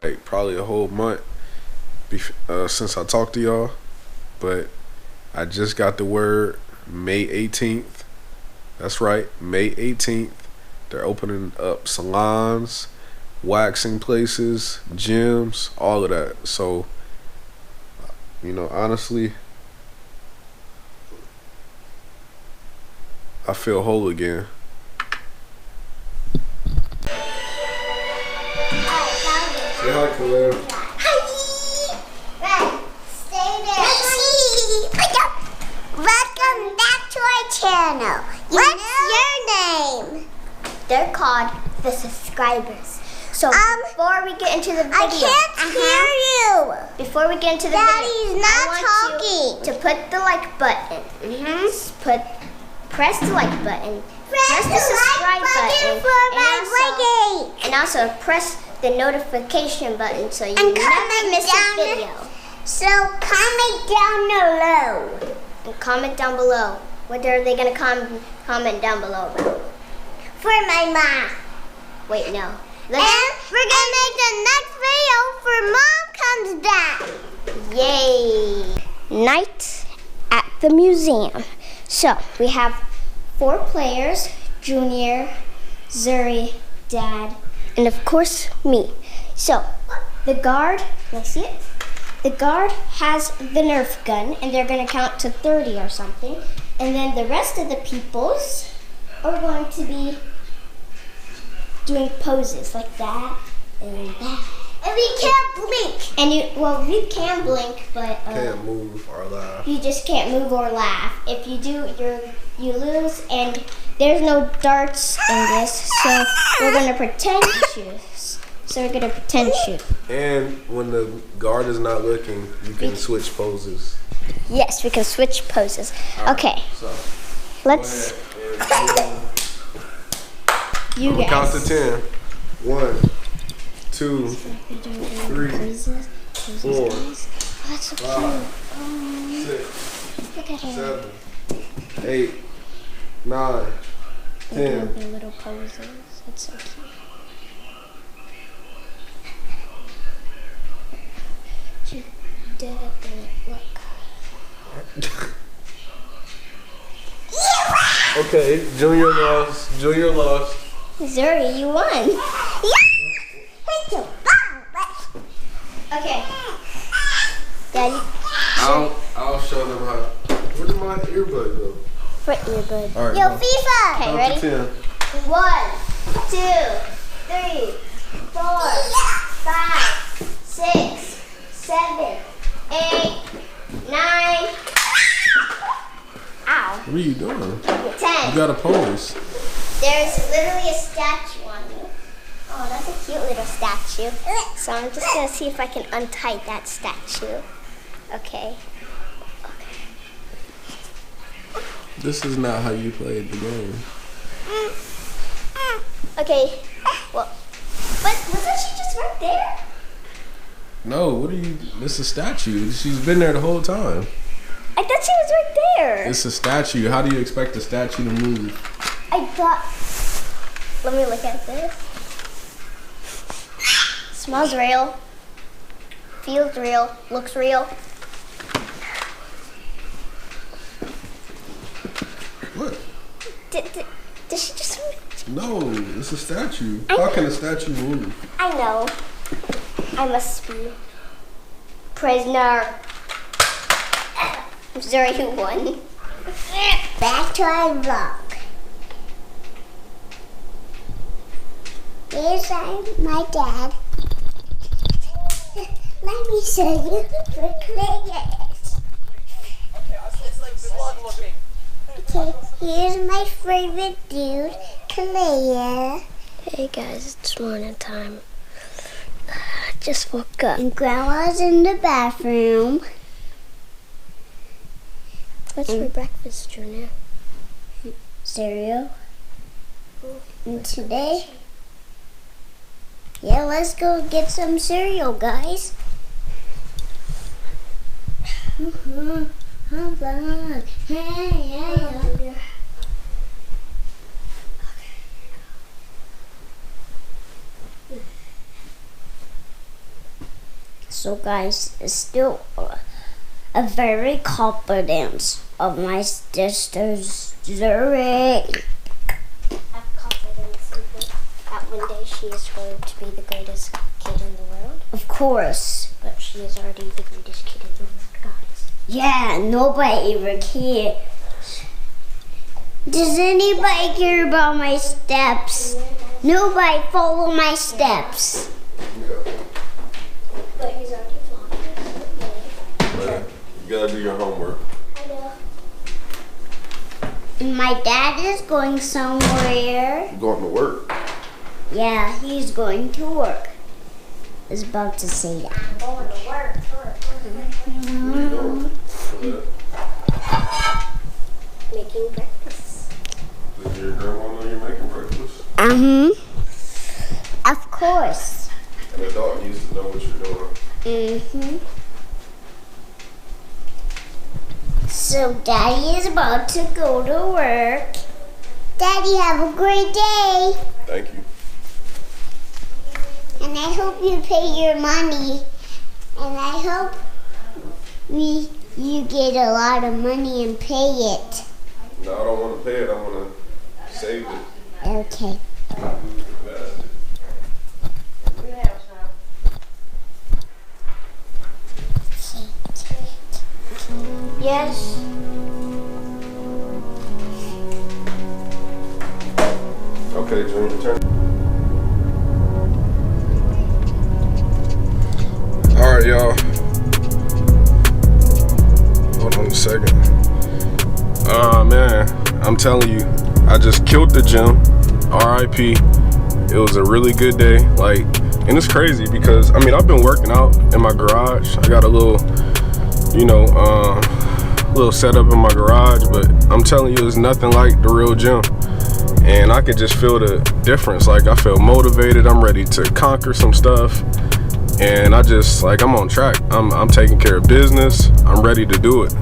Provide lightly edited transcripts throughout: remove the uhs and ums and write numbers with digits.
like probably a whole month since I talked to y'all, but I just got the word May 18th. That's right, May 18th. They're opening up salons, waxing places, gyms, all of that. So, you know, honestly, I feel whole again. Say hi, Khalil. Welcome back to our channel. What's your name? They're called the subscribers. So before we get into the video, I can't hear you. Before we get into the video, I want you to put the like button. Press the like button. Press the subscribe button. And also press the notification button so you never miss a video. So comment down below. And comment down below. What are they gonna comment down below about? For my mom. Wait, no. And we're gonna make the next video for Mom Comes Back. Yay! Night at the museum. So we have 4 players: Junior, Zuri, Dad, and of course me. So the guard, let's see it. The guard has the Nerf gun, and they're going to count to 30 or something. And then the rest of the peoples are going to be doing poses like that and that. And we can't blink. And you can blink, but Can't move or laugh. You just can't move or laugh. If you do, you lose. And there's no darts in this, so we're going to pretend to shoot. So we're gonna pretend shoot. And when the guard is not looking, you can switch poses. Yes, we can switch poses. Right, okay. So let's. You guys. Count to 10. 1, 2, 3, 4, 5, 6, 7, 8, 9, 10. Their little poses. It's so cute. Okay, Junior lost. Zuri, you won. Okay. Daddy. I'll show them how. Where did my earbud go? What earbud? All right, Yo, go. FIFA. Okay, count ready? To 10. 1, 2, 3, 4, 5, 6, 7, 8, 9. Ow. What are you doing? 10. You got a pose. There's literally a statue on me. Oh, that's a cute little statue. So I'm just gonna see if I can untie that statue. Okay. This is not how you played the game. Okay. Well, but wasn't she just right there? No, what are you? It's a statue. She's been there the whole time. I thought she was right there. It's a statue. How do you expect a statue to move? I thought. Let me look at this. Smells real. Feels real. Looks real. What? Did she just move? No, it's a statue. How can a statue move? I know. I must be prisoner. Zuri, who won? Back to our vlog. Here's my dad. Let me show you the players. Okay, here's my favorite dude, Claire. Hey guys, it's morning time. I just woke up. And Grandma's in the bathroom. What's for breakfast, Junior? Cereal. And today, yeah, let's go get some cereal, guys. Hold on. Hey. So guys, it's still a very confidence of my sister's Zurich. I have confidence that one day she is going to be the greatest kid in the world. Of course. But she is already the greatest kid in the world, guys. Yeah, nobody ever cares. Does anybody care about my steps? Nobody follow my steps. But he's already vlogging. You gotta do your homework. I know. And my dad is going somewhere. You going to work? Yeah, he's going to work. I was about to say that. I'm going to work. Making breakfast. Did your grandma know you're making breakfast? Of course. And the dog needs to know what you're doing. So Daddy is about to go to work. Daddy, have a great day. Thank you. And I hope you pay your money. And I hope you get a lot of money and pay it. No, I don't want to pay it. I want to save it. Okay. Yes. Okay, Junior, turn. Alright, y'all. Hold on a second. Man, I'm telling you, I just killed the gym. R.I.P. It was a really good day. Like, and it's crazy because, I mean, I've been working out in my garage. I got a little, little setup in my garage, but I'm telling you, it's nothing like the real gym. And I could just feel the difference. Like, I feel motivated. I'm ready to conquer some stuff. And I just, like, I'm on track. I'm taking care of business. I'm ready to do it.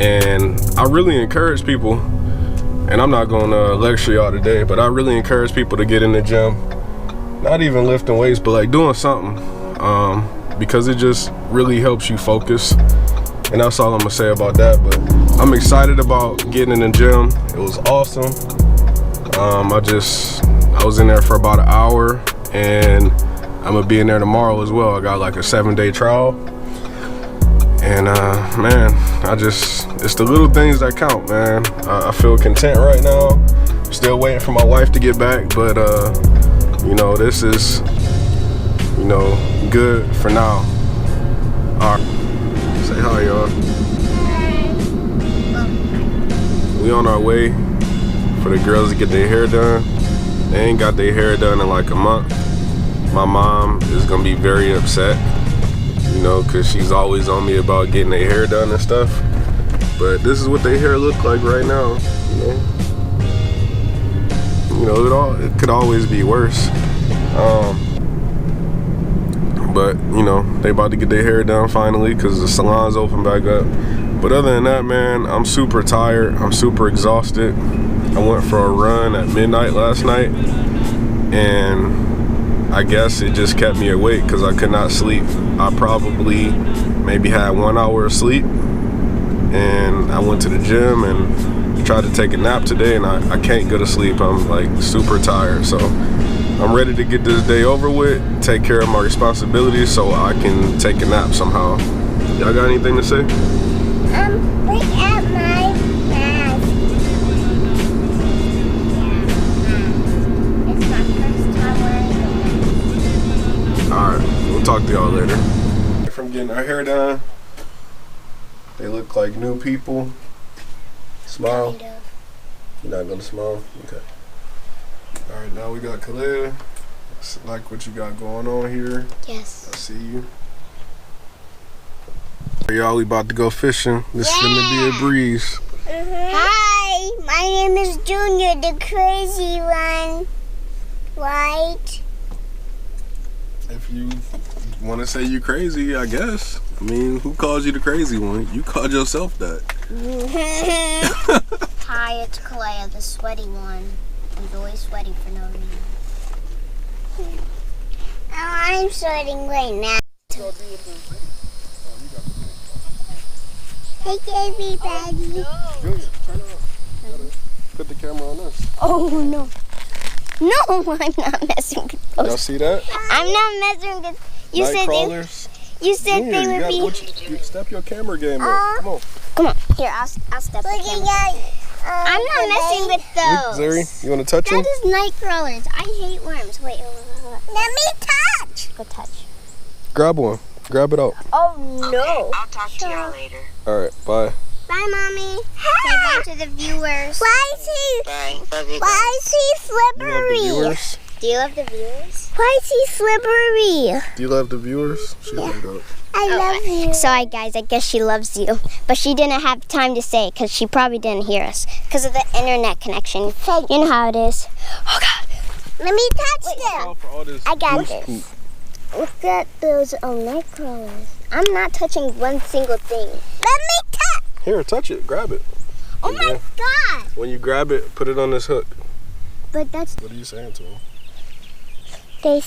And I really encourage people, and I'm not going to lecture y'all today, but I really encourage people to get in the gym. Not even lifting weights, but like doing something. Because it just really helps you focus. And that's all I'm gonna say about that. But I'm excited about getting in the gym. It was awesome. I was in there for about an hour, and I'm gonna be in there tomorrow as well. I got like a 7-day trial. And man, it's the little things that count, man. I feel content right now. Still waiting for my wife to get back, but this is, good for now. All right, say hi, y'all. We on our way for the girls to get their hair done. They ain't got their hair done in like a month. My mom is gonna be very upset, because she's always on me about getting their hair done and stuff. But this is what their hair look like right now. It could always be worse. But they about to get their hair done finally because the salon's open back up. But other than that, man, I'm super tired. I'm super exhausted. I went for a run at midnight last night, and I guess it just kept me awake because I could not sleep. I probably maybe had 1 hour of sleep, and I went to the gym and tried to take a nap today, and I can't go to sleep. I'm like super tired, so I'm ready to get this day over with, take care of my responsibilities so I can take a nap somehow. Y'all got anything to say? Look at my mask. It's my first time wearing it. Alright, we'll talk to y'all later. From getting our hair done, they look like new people. Smile. Kind of. You're not gonna smile? Okay. Alright, now we got Khalid. Like what you got going on here. Yes. I see you. Y'all, we about to go fishing. This is gonna be a breeze. Hi, my name is Junior, the crazy one. Right? If you want to say you crazy, I guess. I mean, who calls you the crazy one? You called yourself that. Hi, it's Kalea, the sweaty one. Who's always sweating for no reason. Oh, I'm sweating right now. y'all do with the thing? Oh, you got the thing. Hey, everybody. Junior, turn it on. Put the camera on us. Oh, no. No, I'm not messing with those. Y'all see that? I'm not messing with. You Night said crawlers. you said Junior, they would be. you step your camera game up. Come on. Come on, here I'll step the camera. I'm not messing with those. Zuri, you want to touch them? That is night crawlers. I hate worms. Wait, let me touch. Go touch. Grab one. Grab it out. Oh no. Okay, I'll talk to y'all later. All right, bye. Bye, mommy. Say bye to the viewers. Why is he? Bye. Love you. Why is he You love the slippery? viewers? Do you love the viewers? Why is he slippery? Do you love the viewers? She hung up. I love you. Sorry, guys. I guess she loves you. But she didn't have time to say it because she probably didn't hear us because of the internet connection. You know how it is. Oh, God. Let me touch them. For all this I got goose this. poop. Look at those night crawlers. I'm not touching one single thing. Let me touch. Here, touch it. Grab it. Oh, my God. When you grab it, put it on this hook. But that's... What are you saying to him? I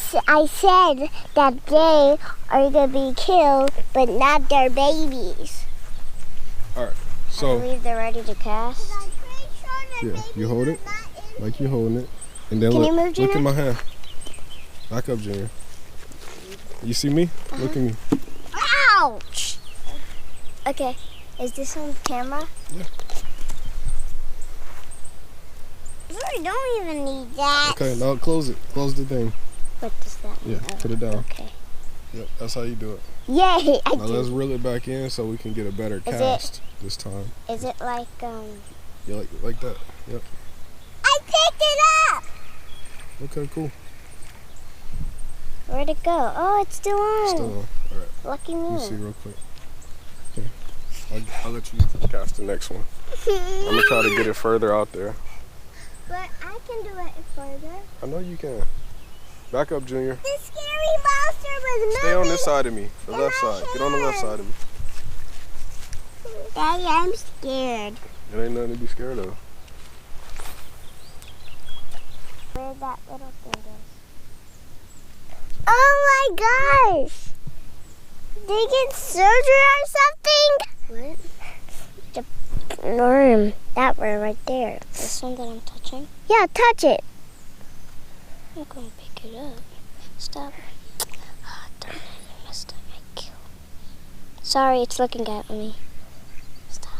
said that they are going to be killed, but not their babies. All right. I So, believe they're ready to cast. yeah, you hold it like you're holding it. And then Can look, you move, look Junior? at my hand. Back up, Junior. You see me? Look at me. Ouch! Okay, is this on camera? Yeah. We don't even need that. Okay, now close it. Close the thing. What does that Yeah, mean? put it down. Okay. Yep, that's how you do it. Yay, I Now let's did. reel it back in so we can get a better it- cast this time. Is it like, Yeah, like that. Yep. I picked it up! Okay, cool. Where'd it go? Oh, it's still on. Still on. All right. Lucky Let me see me. real quick. Okay. I'll let you cast the next one. I'm gonna try to get it further out there. But I can do it further. I know you can. Back up, Junior. The scary monster was moving. Stay on this side of me. The left side. Get on the left side of me. Daddy, I'm scared. It ain't nothing to be scared of. Where that little thing is. Oh my gosh! They get surgery or something? What? The worm. That worm right there. This one that I'm touching? Yeah, touch it. I'm going to pick it up. Stop. Ah, darn it. I messed up my kill. Sorry, it's looking at me. Stop.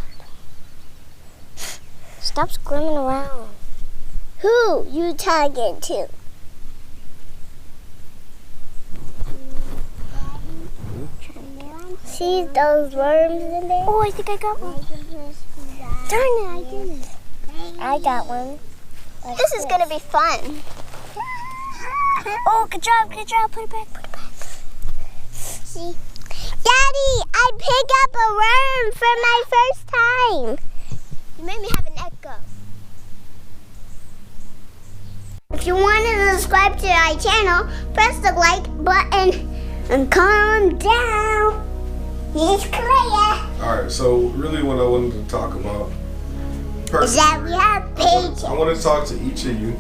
Stop squirming around. Who you talking to? See those worms in there? Oh, I think I got one. Darn it, I didn't. I got one. This is going to be fun. Oh, good job. Put it back. See? Daddy, I picked up a worm for my first time. You made me have an echo. If you want to subscribe to our channel, press the like button and calm down. It's clear. Alright, so really what I wanted to talk about Is that we have pages. I want to talk to each of you,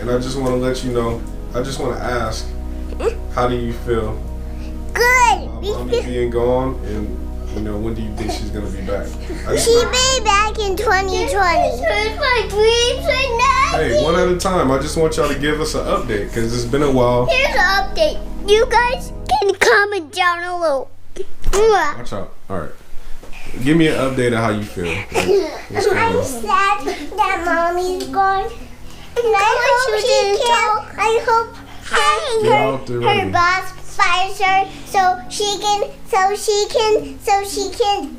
and I just want to let you know, I just want to ask, how do you feel Good. Mommy being gone, and you know, when do you think she's going to be back? She'll be back in 2020. Hey, one at a time. I just want y'all to give us an update, because it's been a while. Here's an update. You guys can comment down below. Watch out. Alright. Give me an update of how you feel. Like, what's going I'm on? sad that Mommy's gone. And I hope Get out there her already. boss fires her so she can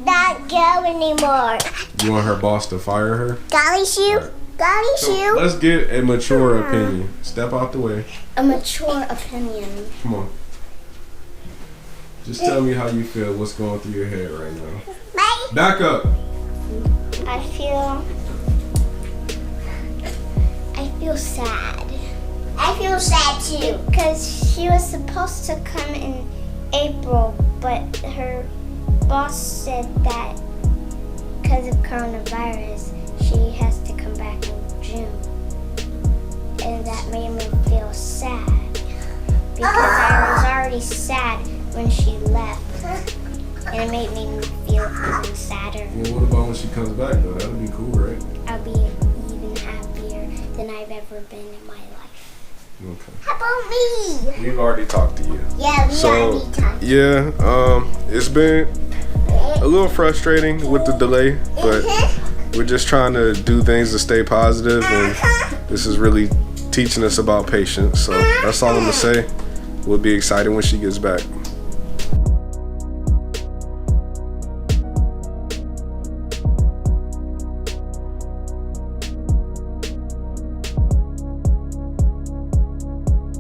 not go anymore. You want her boss to fire her? Golly shoe. Golly So shoe. let's get a mature opinion. Step out the way. A mature opinion. Come on. Just tell me how you feel. What's going through your head right now? Back up. I feel sad. I feel sad too. Because she was supposed to come in April, but her boss said that because of coronavirus, she has to come back in June. And that made me feel sad. Because I was already sad when she left. And it made me feel even sadder. Well, what about when she comes back though? That'll be cool, right? I'll be even happier than I've ever been in my life. Okay. How about me? We've already talked to you. Yeah, we already talked. Yeah, it's been a little frustrating with the delay, but we're just trying to do things to stay positive, and this is really teaching us about patience. So that's all I'm gonna say. We'll be excited when she gets back.